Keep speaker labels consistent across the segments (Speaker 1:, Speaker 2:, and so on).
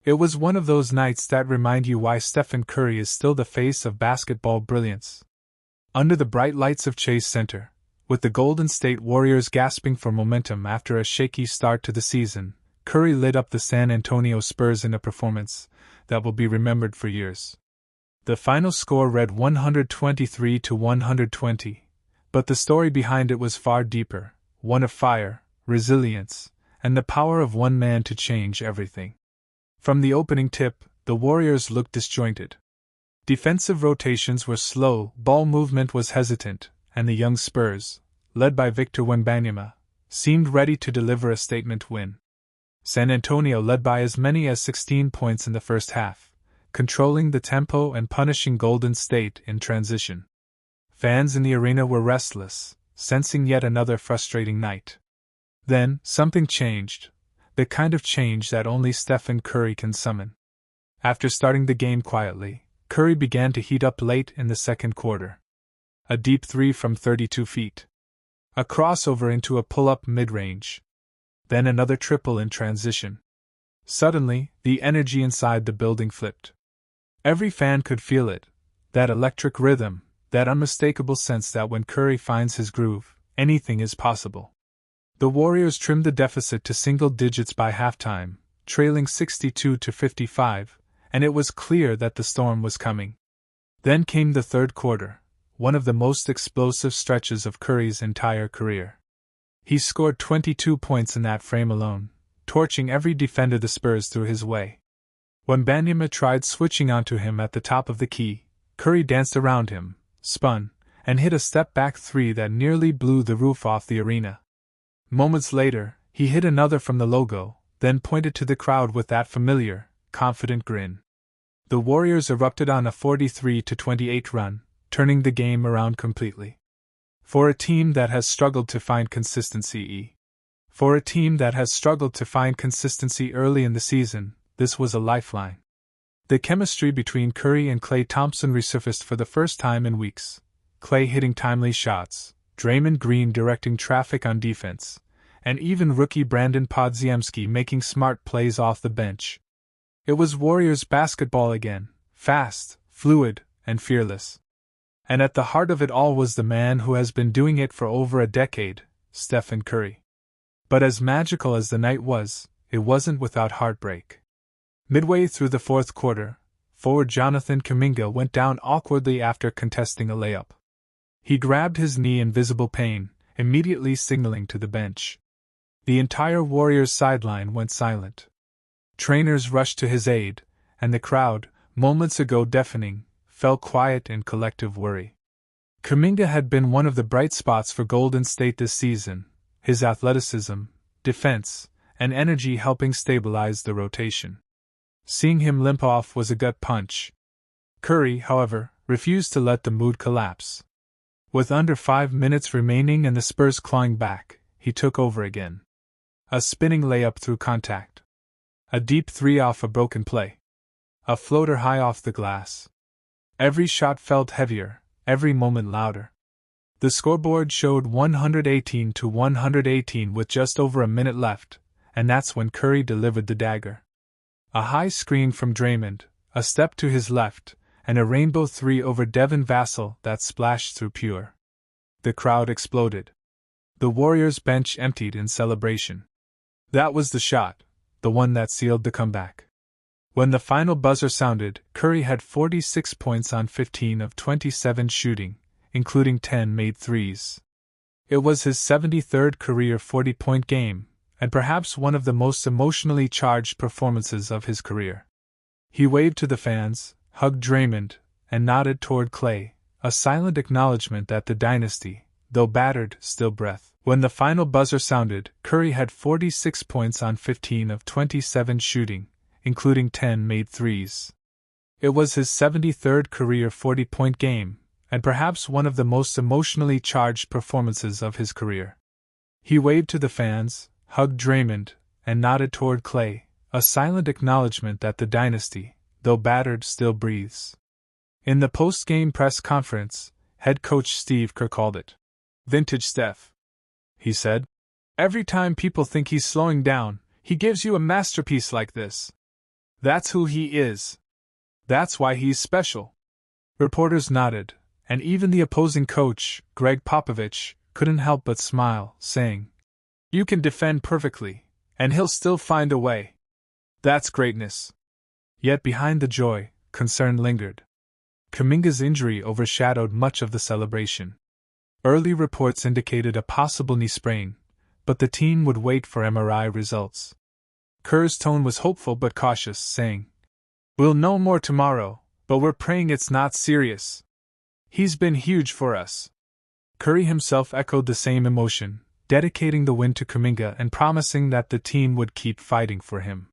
Speaker 1: It was one of those nights that remind you why Stephen Curry is still the face of basketball brilliance. Under the bright lights of Chase Center, with the Golden State Warriors gasping for momentum after a shaky start to the season, Curry lit up the San Antonio Spurs in a performance that will be remembered for years. The final score read 123-120, but the story behind it was far deeper, one of fire, resilience, and the power of one man to change everything. From the opening tip, the Warriors looked disjointed. Defensive rotations were slow, ball movement was hesitant, and the young Spurs, led by Victor Wembanyama, seemed ready to deliver a statement win. San Antonio led by as many as 16 points in the first half, controlling the tempo and punishing Golden State in transition. Fans in the arena were restless, sensing yet another frustrating night. Then, something changed, the kind of change that only Stephen Curry can summon. After starting the game quietly, Curry began to heat up late in the second quarter. A deep three from 32 feet. A crossover into a pull-up mid-range. Then another triple in transition. Suddenly, the energy inside the building flipped. Every fan could feel it, that electric rhythm, that unmistakable sense that when Curry finds his groove, anything is possible. The Warriors trimmed the deficit to single digits by halftime, trailing 62-55, and it was clear that the storm was coming. Then came the third quarter, one of the most explosive stretches of Curry's entire career. He scored 22 points in that frame alone, torching every defender the Spurs threw his way. When Wembanyama tried switching onto him at the top of the key, Curry danced around him, spun, and hit a step-back three that nearly blew the roof off the arena. Moments later, he hit another from the logo, then pointed to the crowd with that familiar, confident grin. The Warriors erupted on a 43-28 run, turning the game around completely. For a team that has struggled to find consistency early in the season, this was a lifeline. The chemistry between Curry and Klay Thompson resurfaced for the first time in weeks. Klay hitting timely shots, Draymond Green directing traffic on defense, and even rookie Brandon Podziemski making smart plays off the bench. It was Warriors basketball again, fast, fluid, and fearless. And at the heart of it all was the man who has been doing it for over a decade, Stephen Curry. But as magical as the night was, it wasn't without heartbreak. Midway through the fourth quarter, forward Jonathan Kuminga went down awkwardly after contesting a layup. He grabbed his knee in visible pain, immediately signaling to the bench. The entire Warriors sideline went silent. Trainers rushed to his aid, and the crowd, moments ago deafening, fell quiet in collective worry. Kuminga had been one of the bright spots for Golden State this season, his athleticism, defense, and energy helping stabilize the rotation. Seeing him limp off was a gut punch. Curry, however, refused to let the mood collapse. With under 5 minutes remaining and the Spurs clawing back, he took over again. A spinning layup through contact. A deep three off a broken play. A floater high off the glass. Every shot felt heavier, every moment louder. The scoreboard showed 118-118 with just over a minute left, and that's when Curry delivered the dagger. A high screen from Draymond, a step to his left, and a rainbow three over Devin Vassell that splashed through pure. The crowd exploded. The Warriors' bench emptied in celebration. That was the shot, the one that sealed the comeback. When the final buzzer sounded, Curry had 46 points on 15 of 27 shooting, including 10 made threes. It was his 73rd career 40-point game, and perhaps one of the most emotionally charged performances of his career. He waved to the fans, hugged Draymond, and nodded toward Klay, a silent acknowledgement that the dynasty, though battered, still breathed. When the final buzzer sounded, Curry had 46 points on 15 of 27 shooting, including 10 made threes. It was his 73rd career 40-point game, and perhaps one of the most emotionally charged performances of his career. He waved to the fans, hugged Draymond, and nodded toward Klay, a silent acknowledgement that the dynasty, though battered, still breathes. In the post-game press conference, head coach Steve Kerr called it vintage Steph. He said, "Every time people think he's slowing down, he gives you a masterpiece like this." That's who he is. That's why he's special. Reporters nodded, and even the opposing coach, Greg Popovich, couldn't help but smile, saying, "You can defend perfectly, and he'll still find a way. That's greatness." Yet behind the joy, concern lingered. Kuminga's injury overshadowed much of the celebration. Early reports indicated a possible knee sprain, but the team would wait for MRI results. Kerr's tone was hopeful but cautious, saying, "We'll know more tomorrow, but we're praying it's not serious. He's been huge for us." Curry himself echoed the same emotion, dedicating the win to Kuminga and promising that the team would keep fighting for him.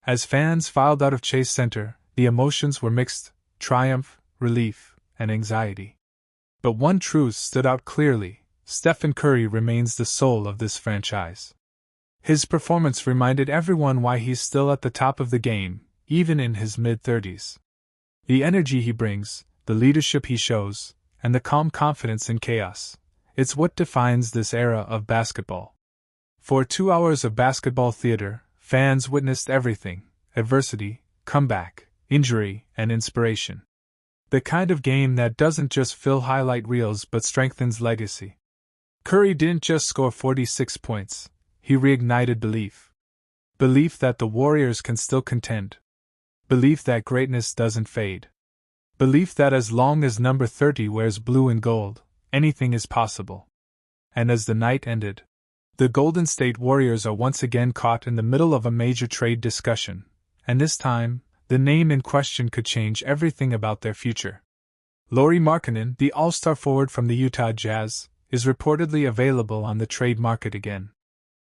Speaker 1: As fans filed out of Chase Center, the emotions were mixed: triumph, relief, and anxiety. But one truth stood out clearly: Stephen Curry remains the soul of this franchise. His performance reminded everyone why he's still at the top of the game, even in his mid-30s. The energy he brings, the leadership he shows, and the calm confidence in chaos, it's what defines this era of basketball. For 2 hours of basketball theater, fans witnessed everything: adversity, comeback, injury, and inspiration. The kind of game that doesn't just fill highlight reels but strengthens legacy. Curry didn't just score 46 points, he reignited belief. Belief that the Warriors can still contend. Belief that greatness doesn't fade. Belief that as long as number 30 wears blue and gold, anything is possible. And as the night ended, the Golden State Warriors are once again caught in the middle of a major trade discussion, and this time, the name in question could change everything about their future. Lauri Markkanen, the All-Star forward from the Utah Jazz, is reportedly available on the trade market again.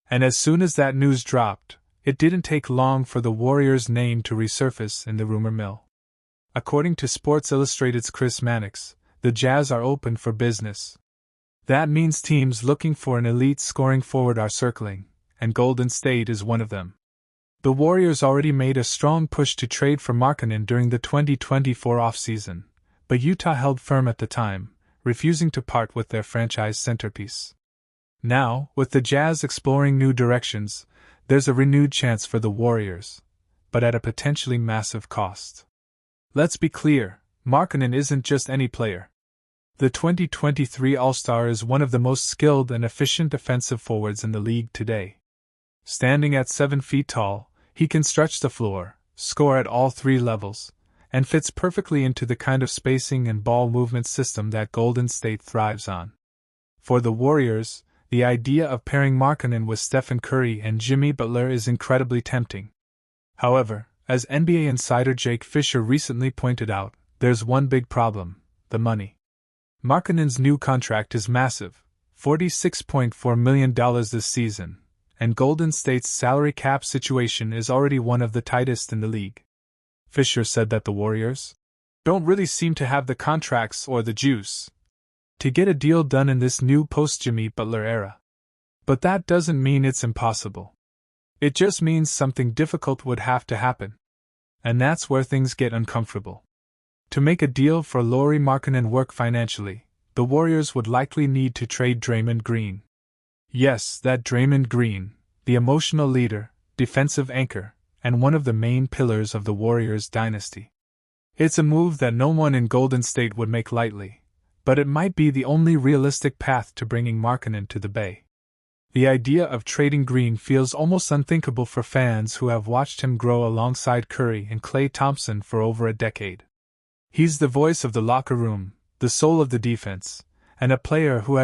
Speaker 1: And as soon as that news dropped, it didn't take long for the Warriors' name to resurface in the rumor mill. According to Sports Illustrated's Chris Mannix, the Jazz are open for business. That means teams looking for an elite scoring forward are circling, and Golden State is one of them. The Warriors already made a strong push to trade for Markkanen during the 2024 offseason, but Utah held firm at the time, refusing to part with their franchise centerpiece. Now, with the Jazz exploring new directions, there's a renewed chance for the Warriors, but at a potentially massive cost. Let's be clear, Markkanen isn't just any player. The 2023 All-Star is one of the most skilled and efficient defensive forwards in the league today. Standing at 7 feet tall, he can stretch the floor, score at all three levels, and fits perfectly into the kind of spacing and ball movement system that Golden State thrives on. For the Warriors, the idea of pairing Markkanen with Stephen Curry and Jimmy Butler is incredibly tempting. However, as NBA insider Jake Fisher recently pointed out, there's one big problem: the money. Markkanen's new contract is massive, $46.4 million this season, and Golden State's salary cap situation is already one of the tightest in the league. Fisher said that the Warriors don't really seem to have the contracts or the juice to get a deal done in this new post-Jimmy Butler era. But that doesn't mean it's impossible. It just means something difficult would have to happen. And that's where things get uncomfortable. To make a deal for Lauri Markkanen work financially, the Warriors would likely need to trade Draymond Green. Yes, that Draymond Green, the emotional leader, defensive anchor, and one of the main pillars of the Warriors dynasty. It's a move that no one in Golden State would make lightly, but it might be the only realistic path to bringing Markkanen to the Bay. The idea of trading Green feels almost unthinkable for fans who have watched him grow alongside Curry and Klay Thompson for over a decade. He's the voice of the locker room, the soul of the defense, and a player who has